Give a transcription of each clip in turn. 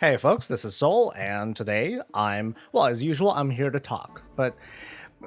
Hey folks, this is Soul, and today as usual, I'm here to talk. But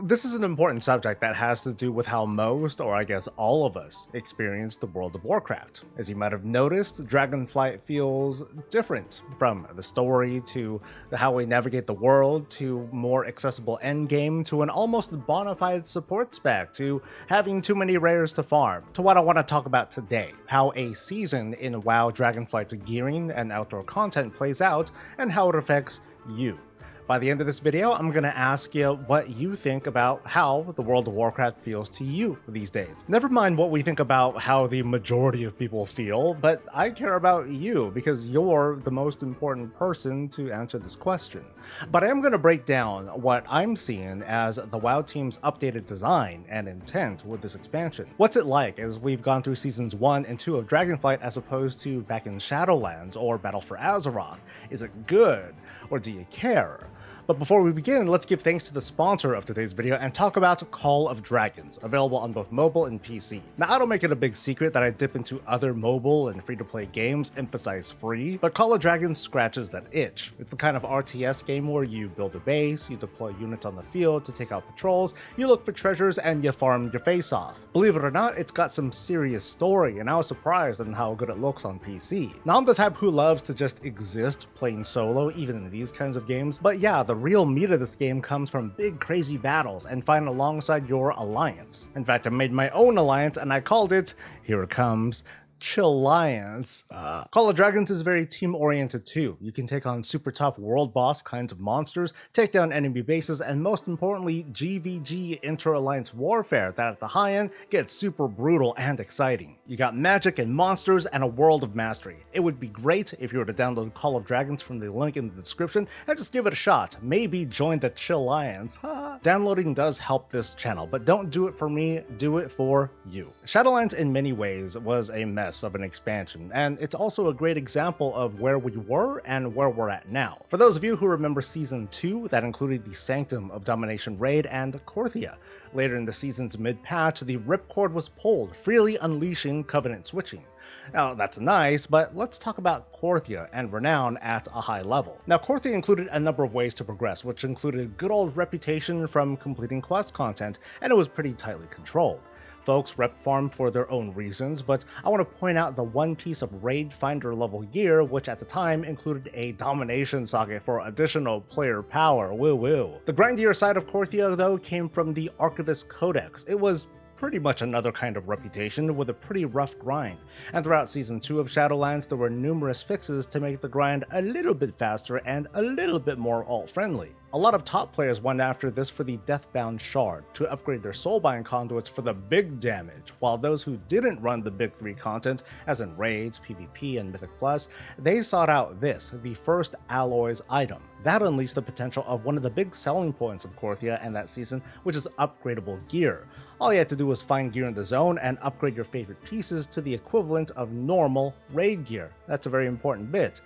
this is an important subject that has to do with how most, or I guess all of us, experience the world of Warcraft. As you might have noticed, Dragonflight feels different, from the story to how we navigate the world to more accessible endgame to an almost bona fide support spec to having too many rares to farm, to what I want to talk about today, how a season in WoW Dragonflight's gearing and outdoor content plays out, and how it affects you. By the end of this video, I'm going to ask you what you think about how the World of Warcraft feels to you these days. Never mind what we think about how the majority of people feel, but I care about you because you're the most important person to answer this question. But I am going to break down what I'm seeing as the WoW team's updated design and intent with this expansion. What's it like as we've gone through seasons 1 and 2 of Dragonflight as opposed to back in Shadowlands or Battle for Azeroth? Is it good, or do you care? But before we begin, let's give thanks to the sponsor of today's video and talk about Call of Dragons, available on both mobile and PC. Now, I don't make it a big secret that I dip into other mobile and free-to-play games, emphasize free, but Call of Dragons scratches that itch. It's the kind of RTS game where you build a base, you deploy units on the field to take out patrols, you look for treasures, and you farm your face off. Believe it or not, it's got some serious story, and I was surprised on how good it looks on PC. Now, I'm the type who loves to just exist playing solo, even in these kinds of games, but yeah, the real meat of this game comes from big crazy battles and fighting alongside your alliance. In fact, I made my own alliance and I called it, here it comes, Chilliance. Call of Dragons is very team-oriented too. You can take on super tough world boss kinds of monsters, take down enemy bases, and most importantly, GVG inter-alliance warfare that at the high end gets super brutal and exciting. You got magic and monsters and a world of mastery. It would be great if you were to download Call of Dragons from the link in the description and just give it a shot. Maybe join the Chilliance. Downloading does help this channel, but don't do it for me, do it for you. Shadowlands in many ways was a mess of an expansion, and it's also a great example of where we were and where we're at now. For those of you who remember Season 2, that included the Sanctum of Domination raid and Korthia. Later in the season's mid-patch, the ripcord was pulled, freely unleashing Covenant switching. Now, that's nice, but let's talk about Korthia and Renown at a high level. Now, Korthia included a number of ways to progress, which included good old reputation from completing quest content, and it was pretty tightly controlled. Folks rep farm for their own reasons, but I want to point out the one piece of Raid Finder level gear, which at the time included a domination socket for additional player power, woo woo. The grindier side of Korthia, though, came from the Archivist Codex. It was pretty much another kind of reputation with a pretty rough grind, and throughout Season 2 of Shadowlands there were numerous fixes to make the grind a little bit faster and a little bit more alt-friendly. A lot of top players went after this for the Deathbound Shard, to upgrade their soulbind conduits for the big damage, while those who didn't run the big 3 content, as in Raids, PvP, and Mythic Plus, they sought out this, the First Alloys item. That unleashed the potential of one of the big selling points of Korthia and that season, which is upgradable gear. All you had to do was find gear in the zone and upgrade your favorite pieces to the equivalent of normal raid gear. That's a very important bit.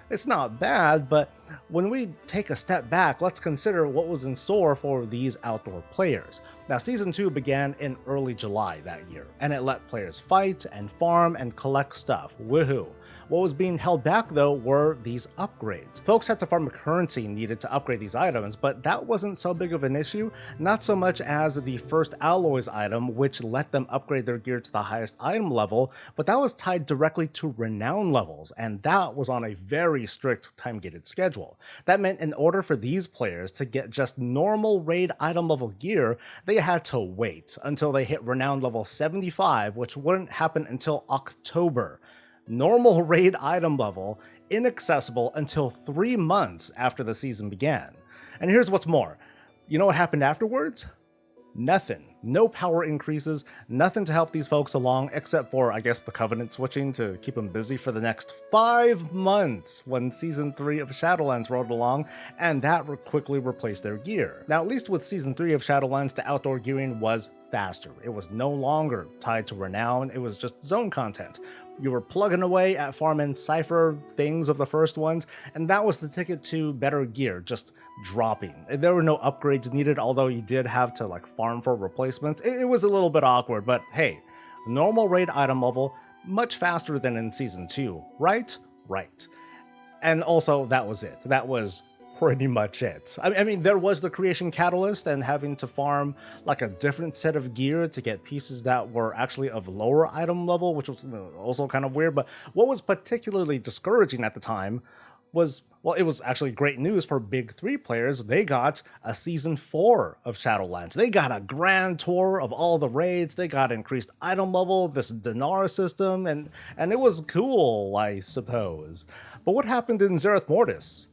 It's not bad, but when we take a step back, let's consider what was in store for these outdoor players. Now, Season 2 began in early July that year, and it let players fight and farm and collect stuff. Woohoo! What was being held back though were these upgrades. Folks had to farm a currency needed to upgrade these items, but that wasn't so big of an issue, not so much as the First Alloys item, which let them upgrade their gear to the highest item level, but that was tied directly to Renown levels, and that was on a very strict time-gated schedule. That meant in order for these players to get just normal raid item level gear, they had to wait until they hit Renown level 75, which wouldn't happen until October. Normal raid item level, inaccessible until 3 months after the season began. And here's what's more. You know what happened afterwards? Nothing. No power increases, nothing to help these folks along except for, I guess, the Covenant switching to keep them busy for the next 5 months when Season 3 of Shadowlands rolled along, and that quickly replaced their gear. Now, at least with Season 3 of Shadowlands, the outdoor gearing was faster. It was no longer tied to Renown, it was just zone content. You were plugging away at farm and cipher things of the first ones, and that was the ticket to better gear, just dropping. There were no upgrades needed, although you did have to farm for replacements. It was a little bit awkward, but hey, normal raid item level, much faster than in Season 2, right? Right. And also, that was it. That was pretty much it. I mean, there was the creation catalyst and having to farm like a different set of gear to get pieces that were actually of lower item level, which was also kind of weird. But what was particularly discouraging at the time was, well, it was actually great news for Big 3 players. They got a Season 4 of Shadowlands. They got a grand tour of all the raids. They got increased item level, this dinar system, and it was cool, I suppose. But what happened in Zereth Mortis?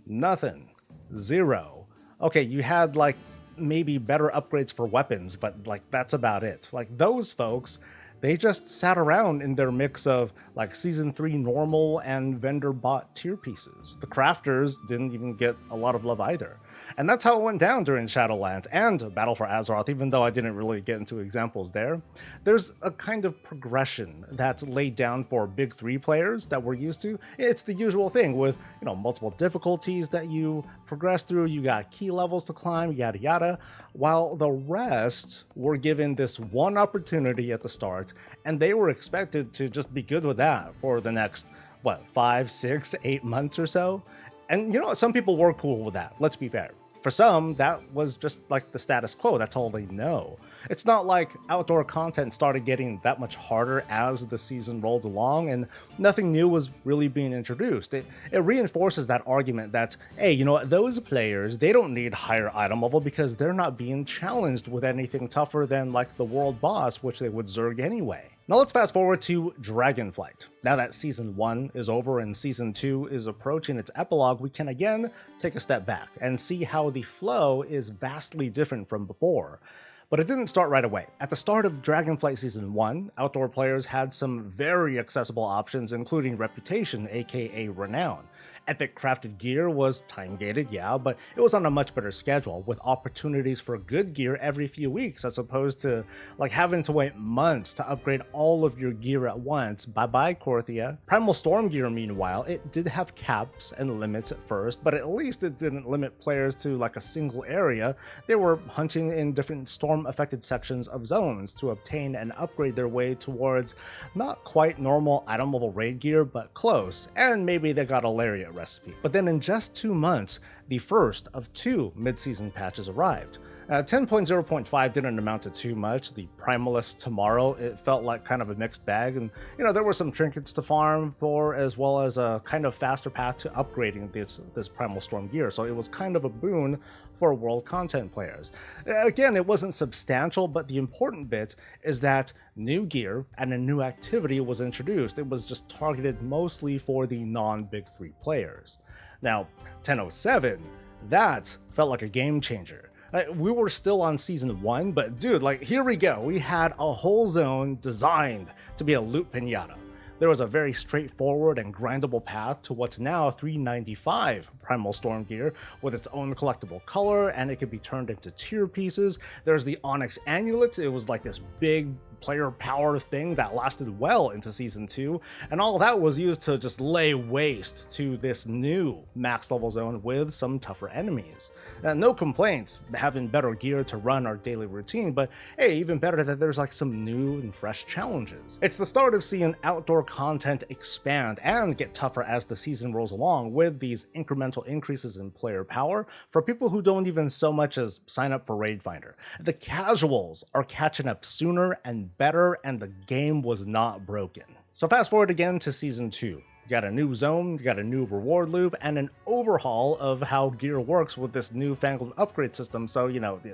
Nothing. Zero. Okay, you had like maybe better upgrades for weapons, but like that's about it. Like those folks, they just sat around in their mix of like Season 3 normal and vendor bought tier pieces. The crafters didn't even get a lot of love either. And that's how it went down during Shadowlands and Battle for Azeroth, even though I didn't really get into examples there. There's a kind of progression that's laid down for Big 3 players that we're used to. It's the usual thing with, multiple difficulties that you progress through, you got key levels to climb, yada yada, while the rest were given this one opportunity at the start, and they were expected to just be good with that for the next, 5, 6, 8 months or so. And some people were cool with that, let's be fair. For some, that was just like the status quo, that's all they know. It's not like outdoor content started getting that much harder as the season rolled along and nothing new was really being introduced. It reinforces that argument that, hey, those players, they don't need higher item level because they're not being challenged with anything tougher than like the world boss, which they would zerg anyway. Now let's fast forward to Dragonflight. Now that Season 1 is over and Season 2 is approaching its epilogue, we can again take a step back and see how the flow is vastly different from before. But it didn't start right away. At the start of Dragonflight Season 1, outdoor players had some very accessible options, including Reputation, aka Renown. Epic crafted gear was time-gated, yeah, but it was on a much better schedule, with opportunities for good gear every few weeks, as opposed to like having to wait months to upgrade all of your gear at once. Bye-bye, Korthia. Primal Storm gear, meanwhile, it did have caps and limits at first, but at least it didn't limit players to like a single area. They were hunting in different storm-affected sections of zones to obtain and upgrade their way towards not quite normal item level raid gear, but close, and maybe they got a lariat recipe. But then in just 2 months, the first of 2 mid-season patches arrived. 10.0.5 didn't amount to too much. The Primalist Tomorrow, it felt like kind of a mixed bag, and there were some trinkets to farm for, as well as a kind of faster path to upgrading this Primal Storm gear, so it was kind of a boon for world content players. Again, it wasn't substantial, but the important bit is that new gear and a new activity was introduced. It was just targeted mostly for the non-Big 3 players. Now, 10.07, that felt like a game changer. We were still on Season 1, but dude, like, here we go. We had a whole zone designed to be a loot pinata. There was a very straightforward and grindable path to what's now 395 Primal Storm gear with its own collectible color, and it could be turned into tier pieces. There's the Onyx Amulet. It was like this big player power thing that lasted well into Season 2, and all of that was used to just lay waste to this new max level zone with some tougher enemies. No complaints having better gear to run our daily routine, but hey, even better that there's like some new and fresh challenges. It's the start of seeing outdoor content expand and get tougher as the season rolls along, with these incremental increases in player power for people who don't even so much as sign up for Raid Finder. The casuals are catching up sooner and better, and the game was not broken. So fast forward again to Season 2. You got a new zone, you got a new reward loop, and an overhaul of how gear works with this newfangled upgrade system, so,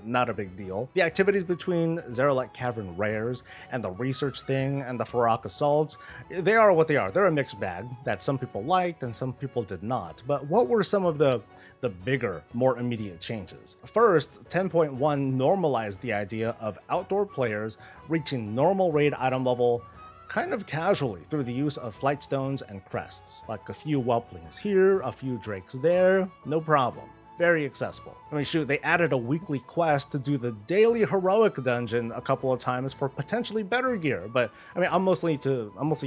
not a big deal. The activities between Zeralek Cavern Rares and the research thing and the Farak Assaults, they are what they are. They're a mixed bag that some people liked and some people did not. But what were some of the bigger, more immediate changes? First, 10.1 normalized the idea of outdoor players reaching normal raid item level kind of casually through the use of flight stones and crests, like a few whelplings here, a few drakes there, no problem. Very accessible. I mean, shoot, they added a weekly quest to do the daily heroic dungeon a couple of times for potentially better gear, but I mean, I'm mostly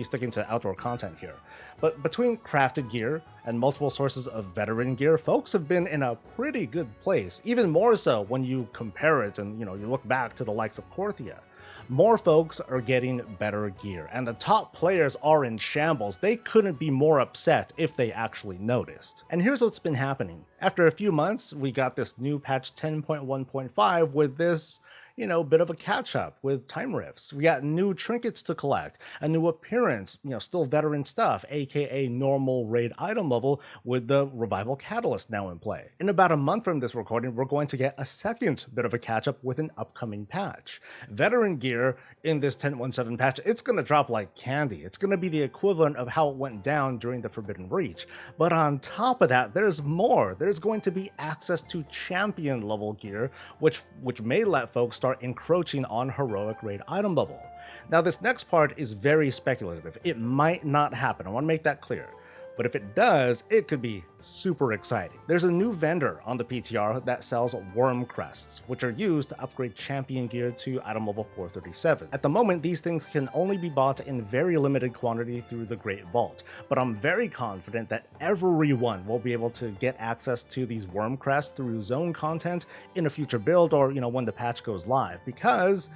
sticking to outdoor content here. But between crafted gear and multiple sources of veteran gear, folks have been in a pretty good place, even more so when you compare it and you look back to the likes of Korthia. More folks are getting better gear, and the top players are in shambles. They couldn't be more upset if they actually noticed. And here's what's been happening. After a few months, we got this new patch 10.1.5 with this bit of a catch-up with time rifts. We got new trinkets to collect, a new appearance, still veteran stuff, aka normal raid item level with the revival catalyst now in play. In about a month from this recording, we're going to get a second bit of a catch-up with an upcoming patch. Veteran gear in this 10.17 patch, it's going to drop like candy. It's going to be the equivalent of how it went down during the Forbidden Reach. But on top of that, there's more. There's going to be access to champion level gear, which may let folks start encroaching on heroic raid item level. Now this next part is very speculative. It might not happen, I want to make that clear. But if it does, it could be super exciting. There's a new vendor on the PTR that sells worm crests, which are used to upgrade champion gear to item level 437. At the moment, these things can only be bought in very limited quantity through the Great Vault, but I'm very confident that everyone will be able to get access to these worm crests through zone content in a future build or, when the patch goes live, because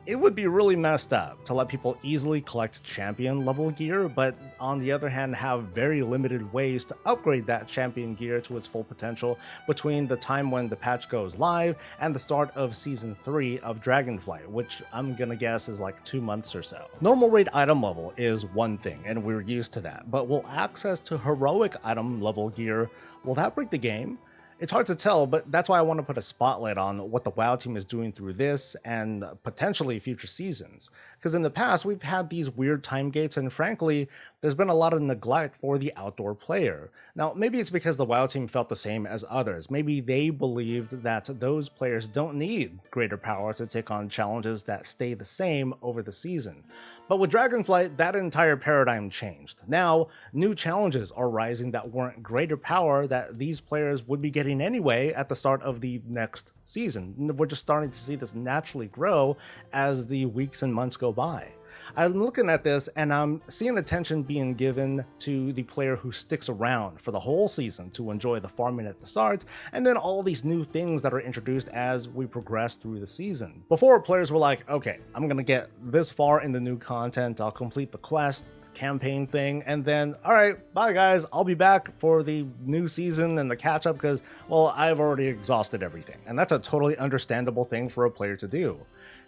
it would be really messed up to let people easily collect champion level gear, but on the other hand have very limited ways to upgrade that champion gear to its full potential between the time when the patch goes live and the start of Season 3 of Dragonflight, which I'm gonna guess is like 2 months or so. Normal raid item level is one thing, and we're used to that, but will access to heroic item level gear, will that break the game? It's hard to tell, but that's why I want to put a spotlight on what the WoW team is doing through this and potentially future seasons. Because in the past, we've had these weird time gates, and frankly, there's been a lot of neglect for the outdoor player. Now, maybe it's because the WoW team felt the same as others. Maybe they believed that those players don't need greater power to take on challenges that stay the same over the season. But with Dragonflight, that entire paradigm changed. Now, new challenges are rising that warrant greater power that these players would be getting anyway at the start of the next season. We're just starting to see this naturally grow as the weeks and months go by. I'm looking at this and I'm seeing attention being given to the player who sticks around for the whole season to enjoy the farming at the start, and then all these new things that are introduced as we progress through the season. Before, players were like, okay, I'm gonna get this far in the new content, I'll complete the quest, campaign thing, and then, all right, bye guys, I'll be back for the new season and the catch up because, well, I've already exhausted everything. And that's a totally understandable thing for a player to do.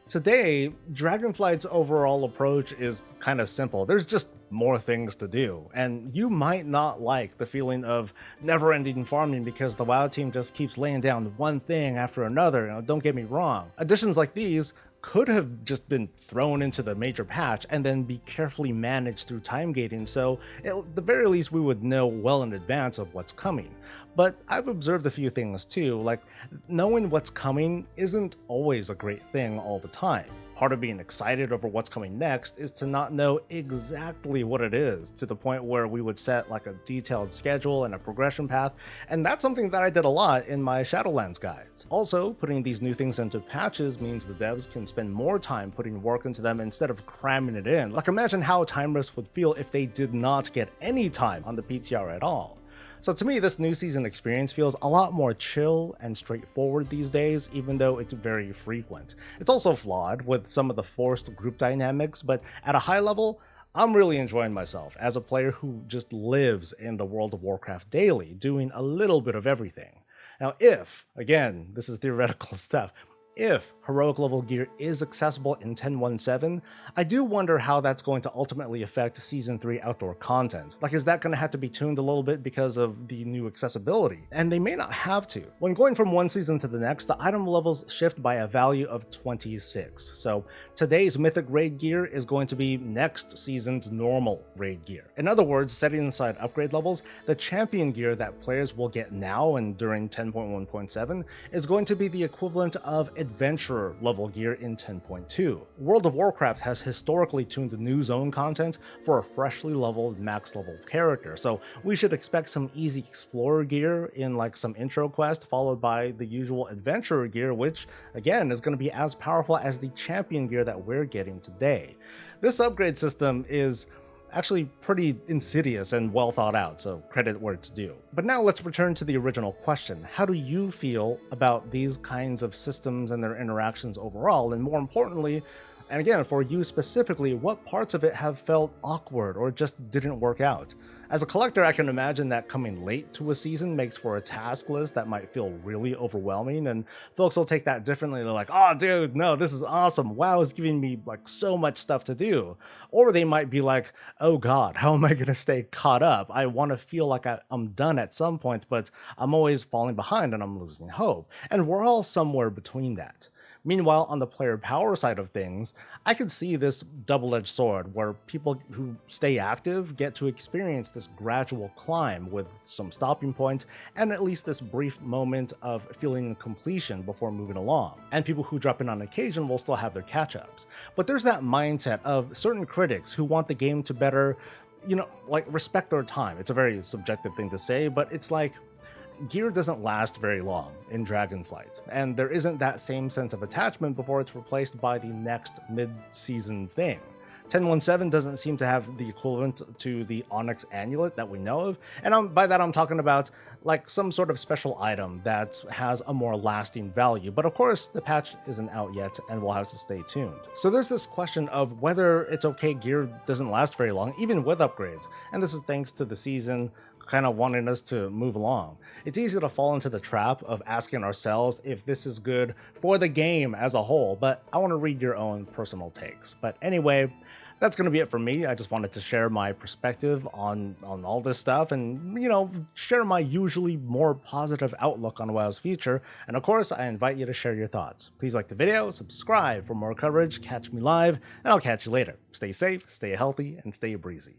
Today, Dragonflight's overall approach is kind of simple. There's just more things to do, and you might not like the feeling of never-ending farming because the WoW team just keeps laying down one thing after another. Don't get me wrong. Additions like these could have just been thrown into the major patch and then be carefully managed through time gating, so at the very least we would know well in advance of what's coming. But I've observed a few things too, like knowing what's coming isn't always a great thing all the time. Part of being excited over what's coming next is to not know exactly what it is, to the point where we would set like a detailed schedule and a progression path, and that's something that I did a lot in my Shadowlands guides. Also, putting these new things into patches means the devs can spend more time putting work into them instead of cramming it in. Like imagine how time rifts would feel if they did not get any time on the PTR at all. So to me, this new season experience feels a lot more chill and straightforward these days, even though it's very frequent. It's also flawed with some of the forced group dynamics, but at a high level, I'm really enjoying myself as a player who just lives in the World of Warcraft daily, doing a little bit of everything. Now if, again, this is theoretical stuff, if heroic level gear is accessible in 10.17, I do wonder how that's going to ultimately affect Season 3 outdoor content. Like, is that going to have to be tuned a little bit because of the new accessibility? And they may not have to. When going from one season to the next, the item levels shift by a value of 26. So today's mythic raid gear is going to be next season's normal raid gear. In other words, setting aside upgrade levels, the champion gear that players will get now and during 10.1.7 is going to be the equivalent of adventurer level gear in 10.2. World of Warcraft has historically tuned new zone content for a freshly leveled max level character, so we should expect some easy explorer gear in like some intro quest followed by the usual adventurer gear, which again is going to be as powerful as the champion gear that we're getting today. This upgrade system is Actually pretty insidious and well thought out, so credit where it's due. But now let's return to the original question. How do you feel about these kinds of systems and their interactions overall? And more importantly, and again, for you specifically, what parts of it have felt awkward or just didn't work out? As a collector, I can imagine that coming late to a season makes for a task list that might feel really overwhelming, and folks will take that differently. They're like, oh dude, no, this is awesome. WoW is giving me like so much stuff to do. Or they might be like, oh god, how am I gonna stay caught up? I want to feel like I'm done at some point, but I'm always falling behind and I'm losing hope. And we're all somewhere between that. Meanwhile, on the player power side of things, I could see this double-edged sword where people who stay active get to experience this gradual climb with some stopping points and at least this brief moment of feeling completion before moving along. And people who drop in on occasion will still have their catch-ups. But there's that mindset of certain critics who want the game to better, like respect their time. It's a very subjective thing to say, but it's like, gear doesn't last very long in Dragonflight, and there isn't that same sense of attachment before it's replaced by the next mid-season thing. 10.17 doesn't seem to have the equivalent to the Onyx Amulet that we know of, and by that I'm talking about like some sort of special item that has a more lasting value. But of course, the patch isn't out yet, and we'll have to stay tuned. So there's this question of whether it's okay gear doesn't last very long, even with upgrades, and this is thanks to the season kind of wanting us to move along. It's easy to fall into the trap of asking ourselves if this is good for the game as a whole, but I want to read your own personal takes. But anyway, that's going to be it for me. I just wanted to share my perspective on all this stuff and, share my usually more positive outlook on WoW's future. And of course, I invite you to share your thoughts. Please like the video, subscribe for more coverage, catch me live, and I'll catch you later. Stay safe, stay healthy, and stay breezy.